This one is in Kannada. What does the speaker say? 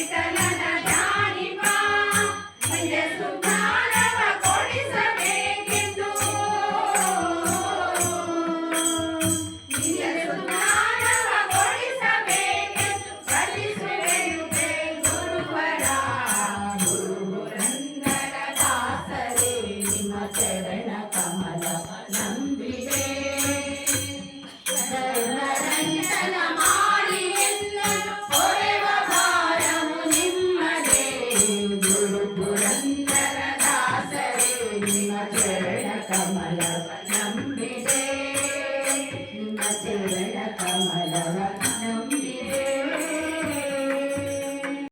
ವಿಠಲನ ಧ್ಯಾನಿಪ ನಿಜ ಸುಜ್ಞಾನವ ಕೊಡಿಸಬೇಕೆಂದು ನಿಜ ಸುಜ್ಞಾನವ ಕೊಡಿಸಬೇಕೆಂದು ಕಲಿಸುವೆಯುತೆ ಗುರುವರ ಗುರು ಪುರಂದರ ದಾಸರೇ ನಿಮ್ಮ ಚರಣ ಕಮಲ ನಂಬಿದೆ ಧರ್ಮರಂಜನ ಮಾಡಿ ಎನ್ನನು ಹೊರೆವ ಭಾರವು ನಿಮ್ಮದೇ ಗುರು ಪುರಂದರ ದಾಸರೇ ನಿಮ್ಮ ಚರಣ ಕಮಲವ ನಂಬಿದೆ ನಿಮ್ಮ ಚರಣ ಕಮಲವ